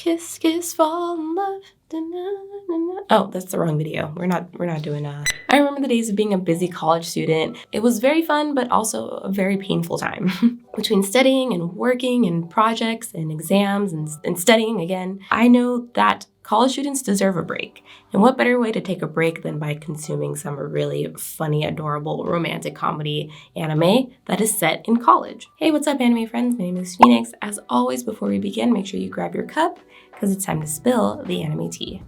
Kiss, kiss, fall in love. Da-na-na-na. Oh, that's the wrong video. We're not doing I remember the days of being a busy college student. It was very fun, but also a very painful time. Between studying and working and projects and exams and studying again, I know that college students deserve a break. And what better way to take a break than by consuming some really funny, adorable romantic comedy anime that is set in college. Hey, what's up, anime friends? My name is Phoenix. As always, before we begin, make sure you grab your cup because it's time to spill the anime tea.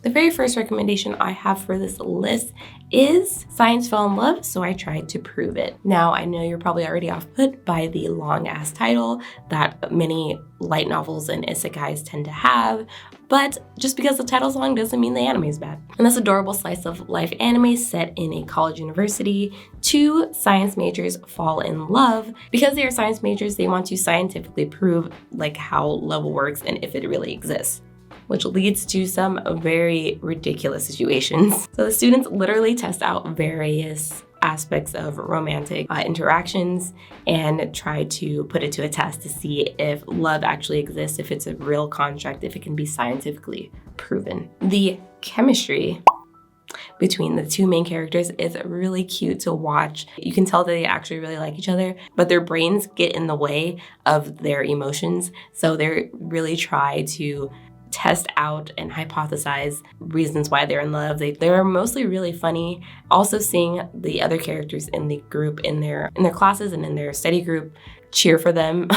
The very first recommendation I have for this list is Science Fell in Love, so I tried to prove it. Now, I know you're probably already off-put by the long-ass title that many light novels and isekais tend to have, but just because the title's long doesn't mean the anime is bad. In this adorable slice of life anime set in a college university, two science majors fall in love. Because they are science majors, they want to scientifically prove how love works and if it really exists, which leads to some very ridiculous situations. So the students literally test out various aspects of romantic interactions and try to put it to a test to see if love actually exists, if it's a real construct, if it can be scientifically proven. The chemistry between the two main characters is really cute to watch. You can tell that they actually really like each other, but their brains get in the way of their emotions. So they really try to test out and hypothesize reasons why they're in love. They're mostly really funny. Also seeing the other characters in the group, in their classes and in their study group, cheer for them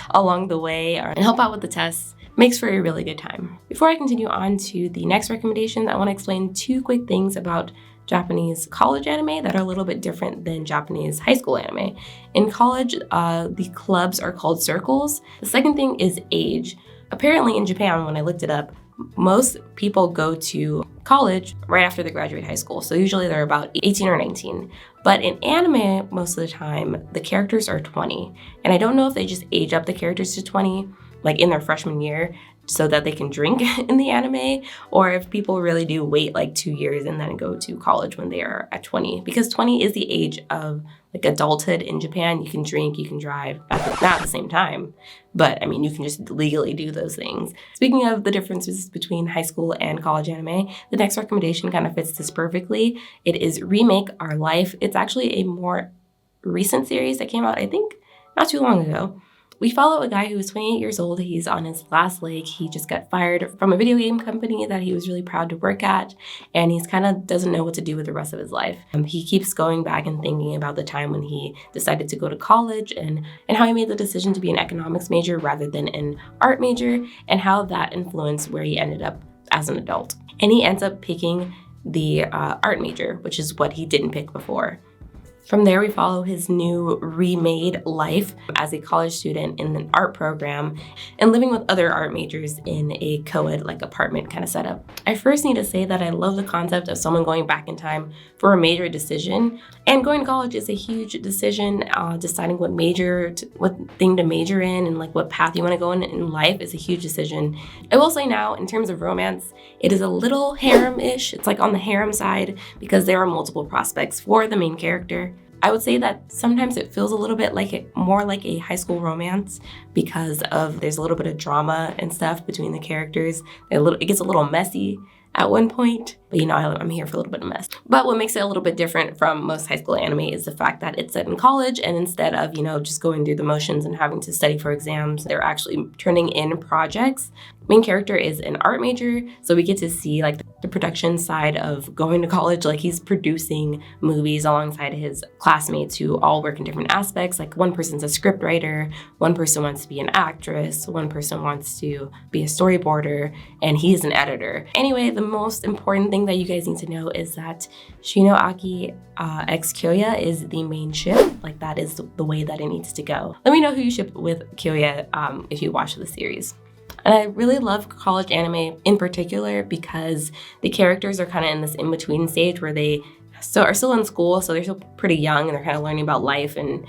along the way and help out with the tests makes for a really good time. Before I continue on to the next recommendation, I want to explain two quick things about Japanese college anime that are a little bit different than Japanese high school anime. In college, the clubs are called circles. The second thing is age. Apparently in Japan, when I looked it up, most people go to college right after they graduate high school. So usually they're about 18 or 19. But in anime, most of the time, the characters are 20. And I don't know if they just age up the characters to 20, in their freshman year, so that they can drink in the anime, or if people really do wait 2 years and then go to college when they are at 20. Because 20 is the age of adulthood in Japan. You can drink, you can drive, not at the same time, but you can just legally do those things. Speaking of the differences between high school and college anime, the next recommendation kind of fits this perfectly. It is Remake Our Life. It's actually a more recent series that came out, I think, not too long ago. We follow a guy who is 28 years old. He's on his last leg. He just got fired from a video game company that he was really proud to work at, and he's kind of doesn't know what to do with the rest of his life. He keeps going back and thinking about the time when he decided to go to college and how he made the decision to be an economics major rather than an art major, and how that influenced where he ended up as an adult. And he ends up picking the art major, which is what he didn't pick before. From there, we follow his new remade life as a college student in an art program and living with other art majors in a co-ed apartment kind of setup. I first need to say that I love the concept of someone going back in time for a major decision. And going to college is a huge decision. Deciding what thing to major in and what path you want to go in life is a huge decision. I will say now, in terms of romance, it is a little harem-ish. It's on the harem side because there are multiple prospects for the main character. I would say that sometimes it feels a little bit more like a high school romance because there's a little bit of drama and stuff between the characters. It gets a little messy at one point, but I'm here for a little bit of mess. But what makes it a little bit different from most high school anime is the fact that it's set in college, and instead of, just going through the motions and having to study for exams, they're actually turning in projects. Main character is an art major, so we get to see the production side of going to college. He's producing movies alongside his classmates who all work in different aspects. One person's a script writer, one person wants to be an actress, one person wants to be a storyboarder, and he's an editor. Anyway, the most important thing that you guys need to know is that Shinoaki x Kyoya is the main ship. That is the way that it needs to go. Let me know who you ship with Kyoya if you watch the series. And I really love college anime in particular because the characters are kind of in this in-between stage where they are still in school, so they're still pretty young and they're kind of learning about life and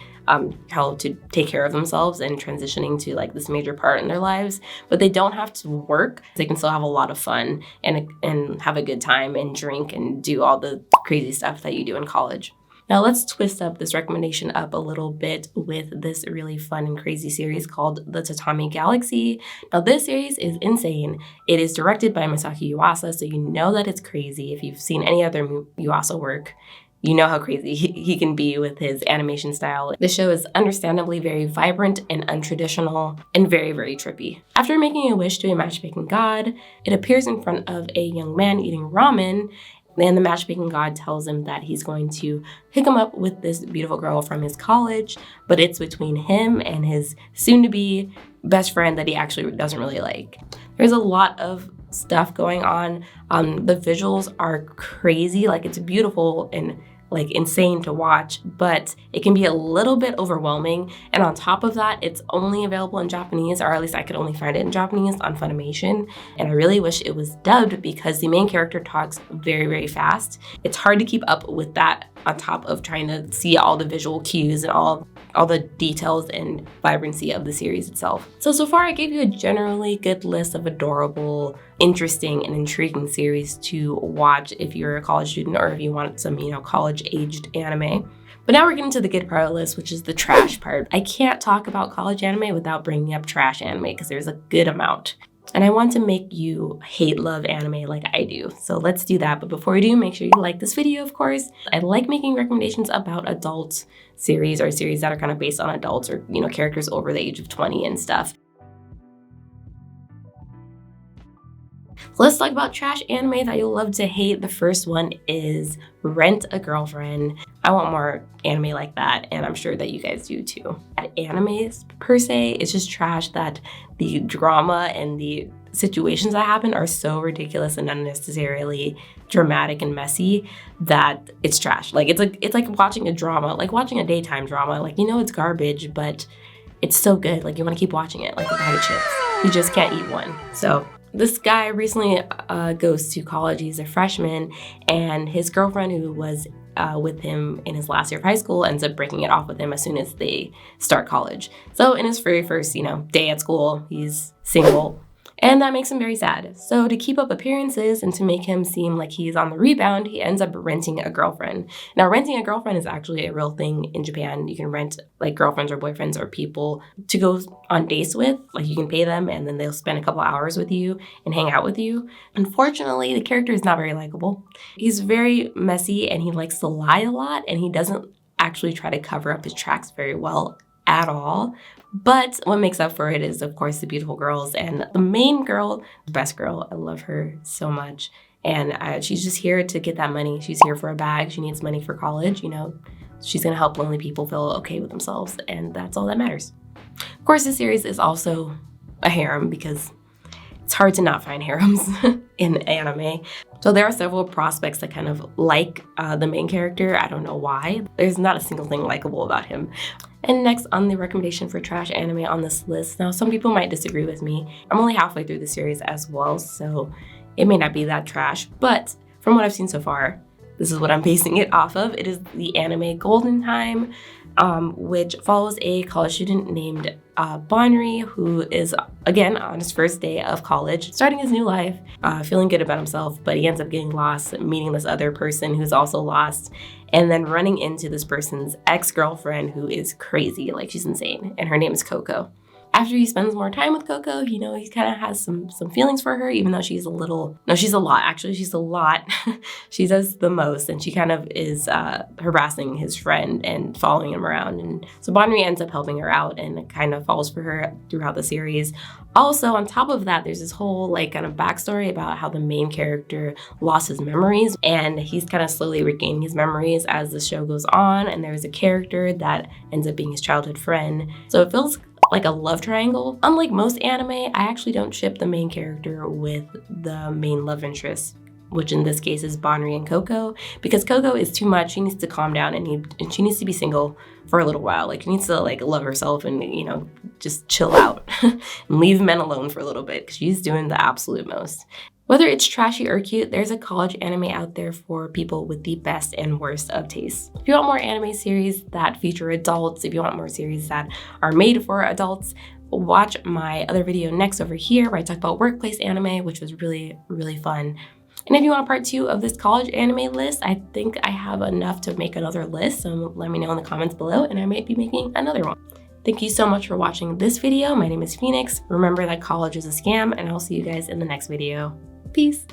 how to take care of themselves and transitioning to this major part in their lives. But they don't have to work. They can still have a lot of fun and have a good time and drink and do all the crazy stuff that you do in college. Now let's twist up this recommendation up a little bit with this really fun and crazy series called the Tatami Galaxy. Now this series is insane. It is directed by Masaki Yuasa, so you know that it's crazy. If you've seen any other Yuasa work, you know how crazy he can be with his animation style. The show is understandably very vibrant and untraditional and very, very trippy. After making a wish to a matchmaking god, it appears in front of a young man eating ramen, and the matchmaking god tells him that he's going to hook him up with this beautiful girl from his college, but it's between him and his soon-to-be best friend that he actually doesn't really like. There's a lot of stuff going on. The visuals are crazy, like it's beautiful and like insane to watch, but it can be a little bit overwhelming. And on top of that, it's only available in Japanese, or at least I could only find it in Japanese on Funimation. And I really wish it was dubbed because the main character talks very, very fast. It's hard to keep up with that on top of trying to see all the visual cues and all the details and vibrancy of the series itself. So far I gave you a generally good list of adorable, interesting, and intriguing series to watch if you're a college student or if you want some, college-aged anime. But now we're getting to the good part of the list, which is the trash part. I can't talk about college anime without bringing up trash anime because there's a good amount. And I want to make you hate love anime like I do. So let's do that. But before we do, make sure you like this video, of course. I like making recommendations about adult series or series that are kind of based on adults or, characters over the age of 20 and stuff. Let's talk about trash anime that you'll love to hate. The first one is Rent a Girlfriend. I want more anime like that, and I'm sure that you guys do too. At animes per se, it's just trash that the drama and the situations that happen are so ridiculous and unnecessarily dramatic and messy that it's trash. Like it's like watching a drama, like watching a daytime drama. Like it's garbage, but it's so good. Like you want to keep watching it, like a bag of chips. You just can't eat one. So this guy recently goes to college. He's a freshman, and his girlfriend, who was with him in his last year of high school, ends up breaking it off with him as soon as they start college. So in his very first, day at school, he's single. And that makes him very sad. So to keep up appearances and to make him seem like he's on the rebound, he ends up renting a girlfriend. Now, renting a girlfriend is actually a real thing in Japan. You can rent like girlfriends or boyfriends or people to go on dates with. Like you can pay them and then they'll spend a couple hours with you and hang out with you. Unfortunately, the character is not very likable. He's very messy and he likes to lie a lot, and he doesn't actually try to cover up his tracks very well at all. But what makes up for it is, of course, the beautiful girls. And the main girl, the best girl, I love her so much. And she's just here to get that money. She's here for a bag. She needs money for college. She's going to help lonely people feel okay with themselves. And that's all that matters. Of course, this series is also a harem because it's hard to not find harems in anime. So there are several prospects that kind of like the main character. I don't know why. There's not a single thing likable about him. And next on the recommendation for trash anime on this list, now some people might disagree with me. I'm only halfway through the series as well, so it may not be that trash, but from what I've seen so far, this is what I'm basing it off of. It is the anime Golden Time, which follows a college student named Bonri, who is, again, on his first day of college, starting his new life, feeling good about himself, but he ends up getting lost, meeting this other person who's also lost, and then running into this person's ex-girlfriend who is crazy, like she's insane, and her name is Coco. After he spends more time with Coco, he kind of has some feelings for her, even though she's a lot. Actually, she's a lot. She does the most, and she kind of is harassing his friend and following him around. And so Bonri ends up helping her out and kind of falls for her throughout the series. Also, on top of that, there's this whole kind of backstory about how the main character lost his memories, and he's kind of slowly regaining his memories as the show goes on. And there's a character that ends up being his childhood friend. So it feels like a love triangle. Unlike most anime, I actually don't ship the main character with the main love interest, which in this case is Bonri and Coco, because Coco is too much. She needs to calm down and she needs to be single for a little while. She needs to love herself and just chill out and leave men alone for a little bit because she's doing the absolute most. Whether it's trashy or cute, there's a college anime out there for people with the best and worst of tastes. If you want more anime series that feature adults, if you want more series that are made for adults, watch my other video next over here where I talk about workplace anime, which was really, really fun. And if you want a part 2 of this college anime list, I think I have enough to make another list, so let me know in the comments below and I might be making another one. Thank you so much for watching this video. My name is Phoenix. Remember that college is a scam, and I'll see you guys in the next video. Peace.